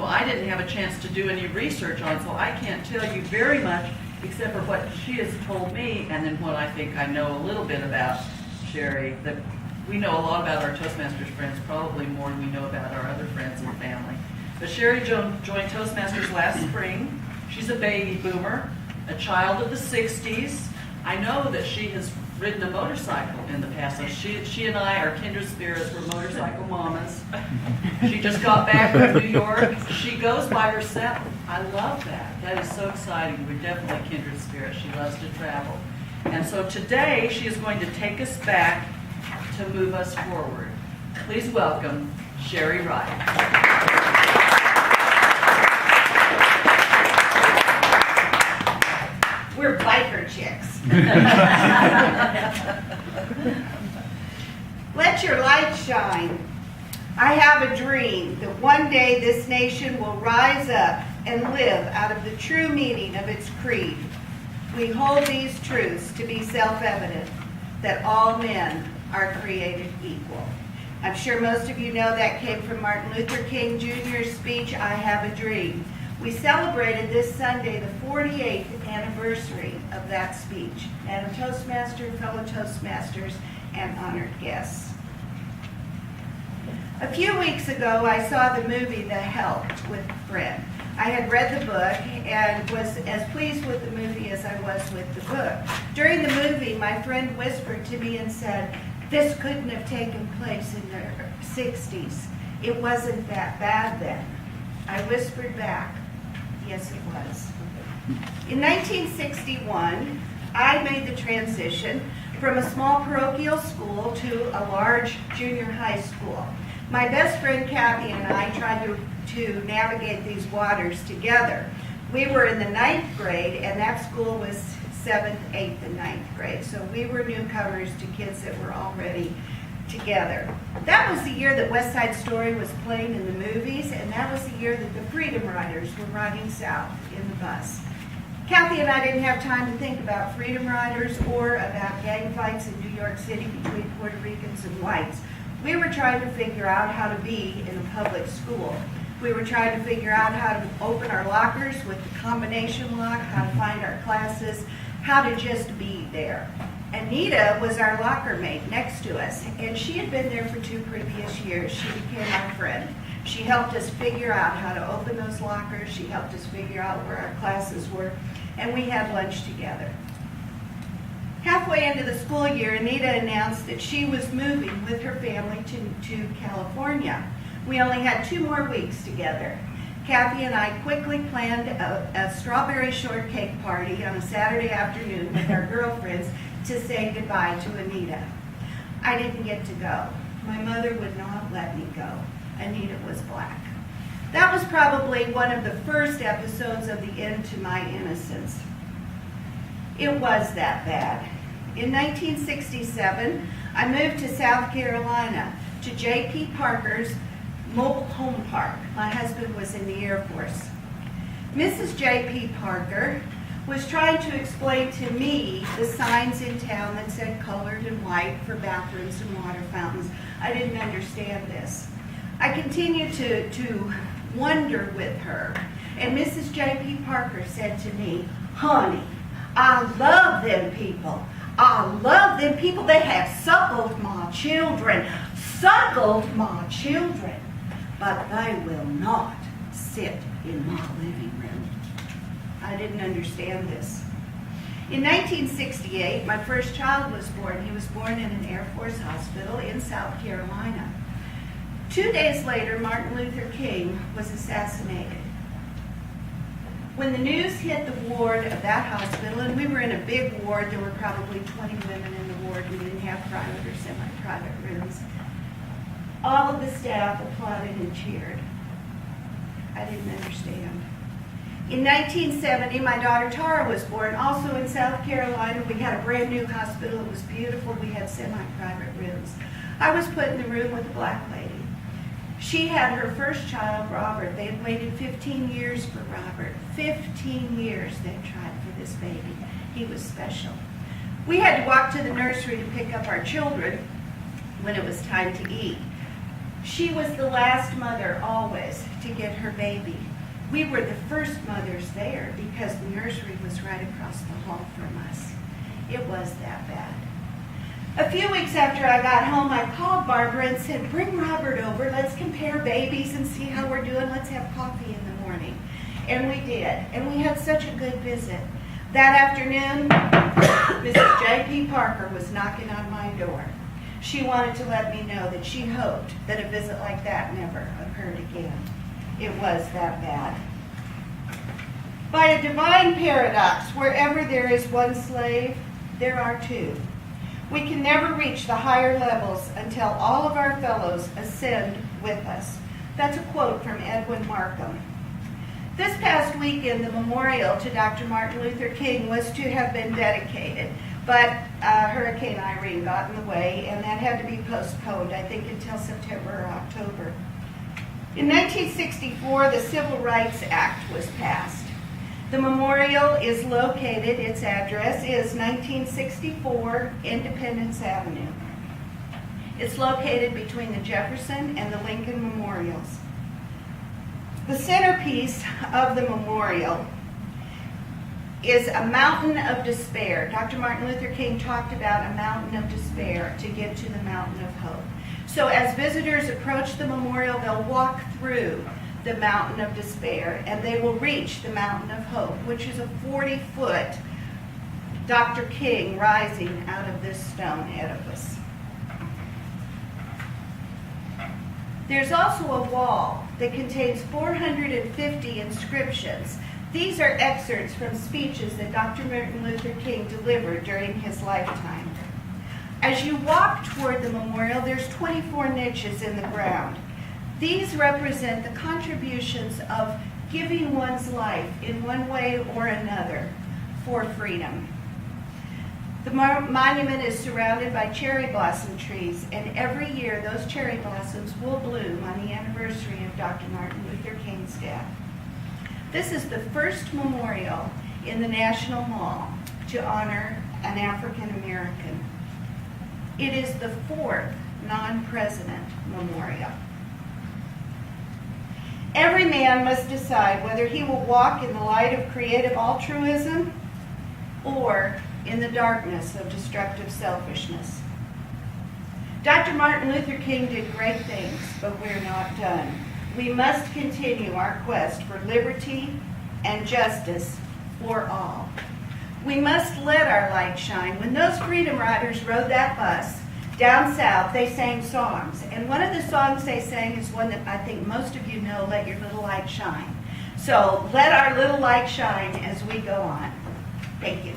Well, I didn't have a chance to do any research on, so I can't tell you very much except for what she has told me and then what I think I know a little bit about CheriRae. That we know a lot about our Toastmasters friends, probably more than we know about our other friends and family. But CheriRae joined Toastmasters last spring. She's a baby boomer, a child of the 60s. I know that she has ridden a motorcycle in the past. So she and I are kindred spirits. We're motorcycle mamas. She just got back from New York. She goes by herself. I love that. That is so exciting. We're definitely kindred spirits. She loves to travel. And so today she is going to take us back to move us forward. Please welcome CheriRae. We're biker chicks. Let your light shine. I have a dream that one day this nation will rise up and live out of the true meaning of its creed. We hold these truths to be self-evident, that all men are created equal. I'm sure most of you know that came from Martin Luther King Jr.'s speech, I Have a Dream. We celebrated this Sunday the 48th anniversary of that speech. Madam Toastmaster, fellow Toastmasters, and honored guests. A few weeks ago, I saw the movie The Help with a friend. I had read the book and was as pleased with the movie as I was with the book. During the movie, my friend whispered to me and said, "This couldn't have taken place in the 60s. It wasn't that bad then." I whispered back, "Yes, it was." In 1961, I made the transition from a small parochial school to a large junior high school. My best friend Kathy and I tried to navigate these waters together. We were in the 9th grade, and that school was 7th, 8th, and 9th grade. So we were newcomers to kids that were already together. That was the year that West Side Story was playing in the movies, and that was the year that the Freedom Riders were riding south in the bus. Kathy and I didn't have time to think about Freedom Riders or about gang fights in New York City between Puerto Ricans and whites. We were trying to figure out how to be in a public school. We were trying to figure out how to open our lockers with the combination lock, how to find our classes, how to just be there. Anita was our locker mate next to us, and she had been there for 2 previous years. She became our friend. She helped us figure out how to open those lockers. She helped us figure out where our classes were, and we had lunch together. Halfway into the school year, Anita announced that she was moving with her family to California. We only had 2 more weeks together. Kathy and I quickly planned a strawberry shortcake party on a Saturday afternoon with our girlfriends to say goodbye to Anita. I didn't get to go. My mother would not let me go. Anita was black. That was probably one of the first episodes of the end to my innocence. It was that bad. In 1967, I moved to South Carolina to J.P. Parker's mobile home park. My husband was in the Air Force. Mrs. J.P. Parker was trying to explain to me the signs in town that said colored and white for bathrooms and water fountains. I didn't understand this. I continued to wonder with her, and Mrs. J.P. Parker said to me, "Honey, I love them people. I love them people. They have suckled my children, but they will not sit in my living room." I didn't understand this. In 1968, my first child was born. He was born in an Air Force hospital in South Carolina. 2 days later, Martin Luther King was assassinated. When the news hit the ward of that hospital, and we were in a big ward, there were probably 20 women in the ward. We didn't have private or semi-private rooms. All of the staff applauded and cheered. I didn't understand. In 1970, my daughter Tara was born, also in South Carolina. We had a brand new hospital. It was beautiful. We had semi-private rooms. I was put in the room with a black lady. She had her first child, Robert. They had waited 15 years for Robert. 15 years they tried for this baby. He was special. We had to walk to the nursery to pick up our children when it was time to eat. She was the last mother always to get her baby. We were the first mothers there because the nursery was right across the hall from us. It was that bad. A few weeks after I got home, I called Barbara and said, bring Robert over. Let's compare babies and see how we're doing. Let's have coffee in the morning. And we did. And we had such a good visit. That afternoon, Mrs. J.P. Parker was knocking on my door. She wanted to let me know that she hoped that a visit like that never occurred again. It was that bad. By a divine paradox, wherever there is one slave, there are two. We can never reach the higher levels until all of our fellows ascend with us. That's a quote from Edwin Markham. This past weekend, the memorial to Dr. Martin Luther King was to have been dedicated, but Hurricane Irene got in the way, and that had to be postponed, I think, until September or October. In 1964, the Civil Rights Act was passed. The memorial is located, its address is 1964 Independence Avenue. It's located between the Jefferson and the Lincoln memorials. The centerpiece of the memorial is a mountain of despair. Dr. Martin Luther King talked about a mountain of despair to get to the mountain of hope. So as visitors approach the memorial, they'll walk through the mountain of despair and they will reach the mountain of hope, which is a 40-foot Dr. King rising out of this stone edifice. There's also a wall that contains 450 inscriptions. These are excerpts from speeches that Dr. Martin Luther King delivered during his lifetime. As you walk toward the memorial, there's 24 niches in the ground. These represent the contributions of giving one's life in one way or another for freedom. The monument is surrounded by cherry blossom trees, and every year those cherry blossoms will bloom on the anniversary of Dr. Martin Luther King's death. This is the first memorial in the National Mall to honor an African American. It is the fourth non-president memorial. Every man must decide whether he will walk in the light of creative altruism or in the darkness of destructive selfishness. Dr. Martin Luther King did great things, but we're not done. We must continue our quest for liberty and justice for all. We must let our light shine. When those Freedom Riders rode that bus down south, they sang songs. And one of the songs they sang is one that I think most of you know, Let Your Little Light Shine. So let our little light shine as we go on. Thank you.